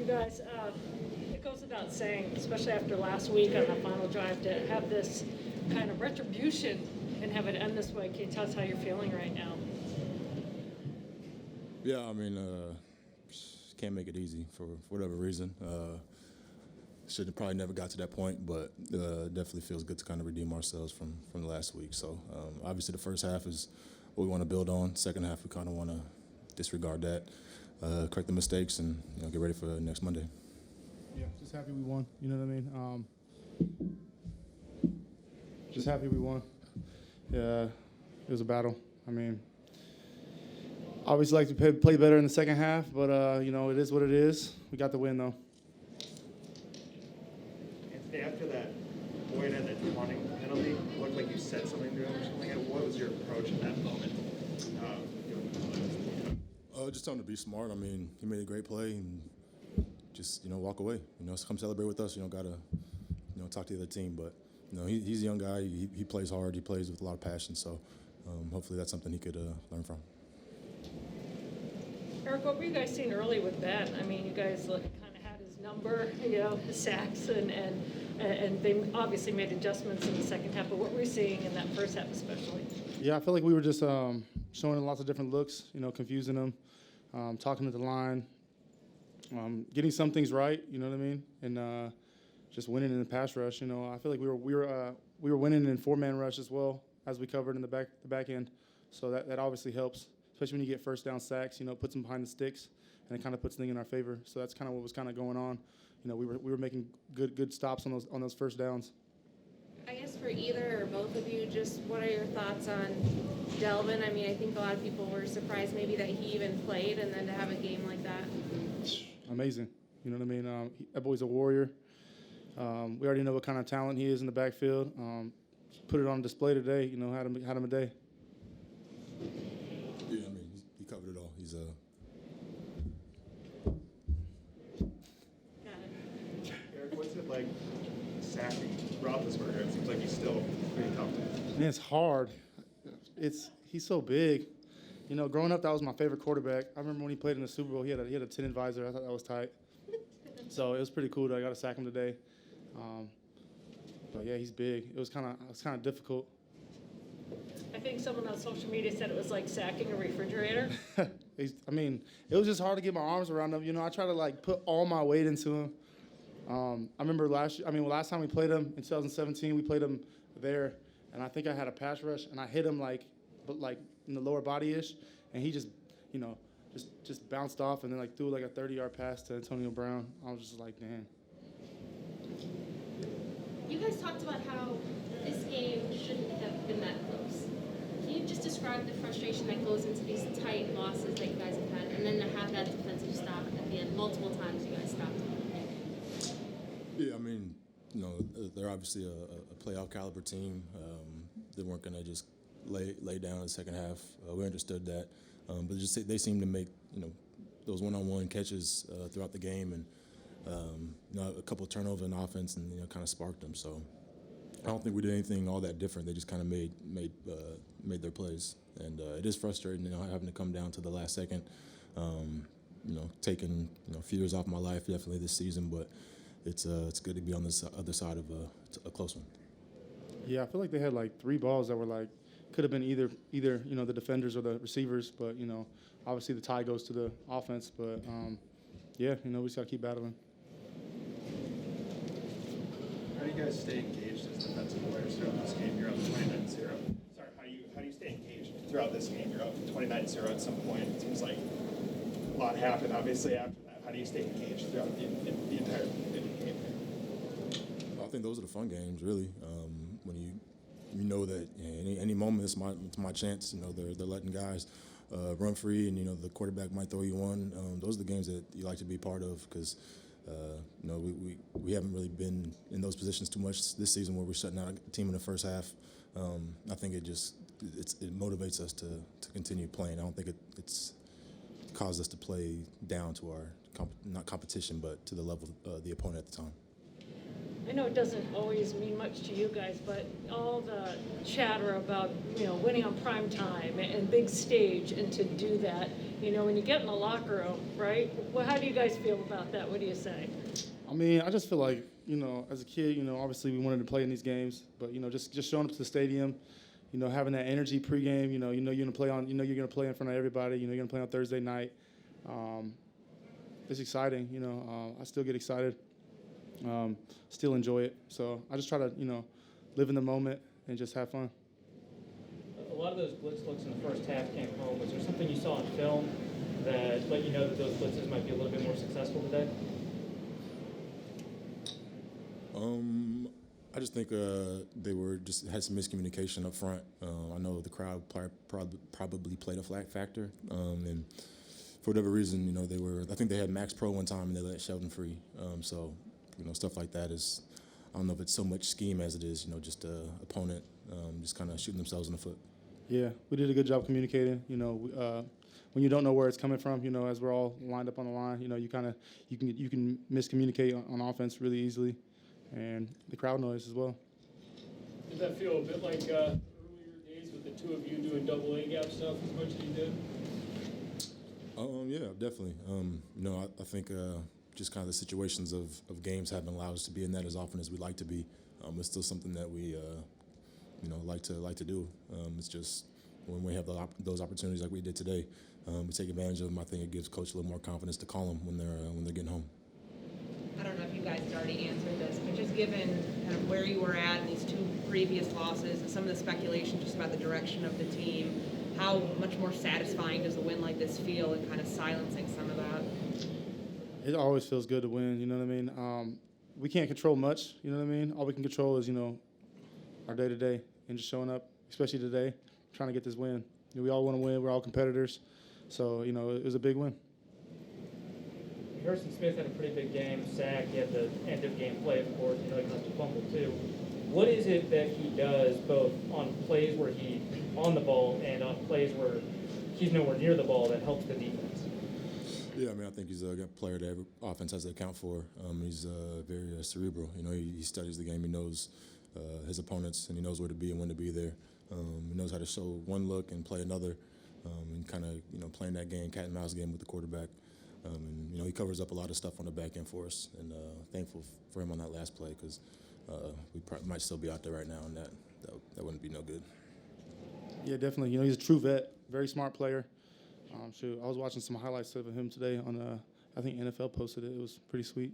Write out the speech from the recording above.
You guys, it goes without saying, especially after last week on the final drive, to have this kind of retribution and have it end this way. Can you tell us how you're feeling right now? Yeah, I mean, can't make it easy for whatever reason. Should have probably never got to that point, but definitely feels good to kind of redeem ourselves from the last week. So obviously the first half is what we want to build on. Second half we kind of want to disregard that, correct the mistakes, and get ready for next Monday. Yeah, just happy we won. You know what I mean? Just happy we won. Yeah, it was a battle. I mean, obviously like to play better in the second half, but it is what it is. We got the win though. After that, Boyd had that taunting penalty. It looked like you said something to him or something. What was your approach in that moment? Just tell him to be smart. I mean, he made a great play and just walk away. Come celebrate with us. You don't gotta talk to the other team. But he's a young guy. He plays hard. He plays with a lot of passion. So hopefully that's something he could learn from. Eric, what were you guys seeing early with Ben? I mean, you guys kind of had his number, his sacks, and they obviously made adjustments in the second half. But what were you seeing in that first half especially? Yeah, I feel like we were just showing lots of different looks, confusing them, talking to the line, getting some things right, you know what I mean, and just winning in the pass rush. I feel like we were winning in four-man rush as well as we covered in the back end, so that obviously helps, especially when you get first down sacks. It puts them behind the sticks, and it kind of puts things in our favor. So that's kind of what was kind of going on. We were making good stops on those first downs. I guess for either or both of you, just what are your thoughts on Delvin? I mean, I think a lot of people were surprised maybe that he even played, and then to have a game like that. Amazing. You know what I mean? That boy's a warrior. We already know what kind of talent he is in the backfield. Put it on display today. Had him a day. Yeah, I mean, he covered it all. He's Eric, what's it like sacking Roethlisberger? It seems like he's still pretty tough. Man, it's hard. He's so big. Growing up, that was my favorite quarterback. I remember when he played in the Super Bowl, he had a 10 advisor. I thought that was tight. So it was pretty cool that I got to sack him today. But yeah, he's big. It was kind of difficult. I think someone on social media said it was like sacking a refrigerator. It was just hard to get my arms around him. I try to put all my weight into him. I remember last time we played him in 2017, we played him there, and I think I had a pass rush, and I hit him but in the lower body-ish, and he just bounced off and then threw a 30-yard pass to Antonio Brown. I was just like, damn. You guys talked about how this game shouldn't have been that close. Can you just describe the frustration that goes into these tight losses that you guys have had, and then to have that defensive stop at the end multiple times you guys stopped him? Yeah, I mean, they're obviously a playoff caliber team. They weren't going to just lay down in the second half. We understood that, but they seemed to make those one-on-one catches throughout the game, and a couple of turnovers in offense, and kind of sparked them. So I don't think we did anything all that different. They just kind of made their plays, and it is frustrating, having to come down to the last second. Taking a few years off my life definitely this season, but it's good to be on this other side of a close one. Yeah, I feel like they had 3 balls that were could have been either the defenders or the receivers, but obviously the tie goes to the offense. But yeah, we just got to keep battling. How do you guys stay engaged as defensive players throughout this game? You're up 29-0. Sorry, how do you stay engaged throughout this game? You're up 29-0 at some point. It seems like a lot happened, obviously, after that. How do you stay engaged throughout the entire game? I think those are the fun games, really. When you know that any moment it's my chance. They're letting guys run free, and the quarterback might throw you one. Those are the games that you like to be part of, because we haven't really been in those positions too much this season where we're shutting out a team in the first half. I think it motivates us to continue playing. I don't think it's caused us to play down to our not competition, but to the level of the opponent at the time. I know it doesn't always mean much to you guys, but all the chatter about, winning on prime time and big stage, and to do that, when you get in the locker room, right? Well, how do you guys feel about that? What do you say? I mean, I just feel like, as a kid, obviously we wanted to play in these games, but just showing up to the stadium, having that energy pregame, you're gonna play in front of everybody, you're gonna play on Thursday night. It's exciting, I still get excited, still enjoy it. So I just try to, live in the moment and just have fun. A lot of those blitz looks in the first half came home. Was there something you saw in film that let you know that those blitzes might be a little bit more successful today? I just think they had some miscommunication up front. I know the crowd probably played a flag factor, and for whatever reason, I think they had Max Pro one time and they let Sheldon free. So, stuff like that is, I don't know if it's so much scheme as it is, just opponent just kind of shooting themselves in the foot. Yeah, we did a good job communicating. When you don't know where it's coming from, as we're all lined up on the line, you can miscommunicate on offense really easily, and the crowd noise as well. Did that feel a bit like earlier days with the two of you doing double A gap stuff as much as you did? Yeah, definitely. I think just kind of the situations of games haven't allowed us to be in that as often as we'd like to be. It's still something that we like to do. It's just when we have those opportunities like we did today, we take advantage of them. I think it gives coach a little more confidence to call them when they're getting home. I don't know if you guys had already answered this, but just given kind of where you were at in these two previous losses and some of the speculation just about the direction of the team, how much more satisfying does a win like this feel in kind of silencing some of that? It always feels good to win, you know what I mean? We can't control much, you know what I mean? All we can control is, our day-to-day and just showing up, especially today, trying to get this win. We all want to win. We're all competitors. So, it was a big win. Harrison Smith had a pretty big game, sack. He had the end-of-game play, of course. He got to fumble, too. What is it that he does both on plays where he's on the ball and on plays where he's nowhere near the ball that helps the defense? Yeah, I think he's a good player that every offense has to account for. He's very cerebral. He studies the game. He knows his opponents, and he knows where to be and when to be there. He knows how to show one look and play another, and kind of playing that game, cat and mouse game with the quarterback. And he covers up a lot of stuff on the back end for us, and thankful for him on that last play because we might still be out there right now, and that wouldn't be no good. Yeah, definitely. He's a true vet, very smart player. I was watching some highlights of him today on, I think NFL posted it. It was pretty sweet.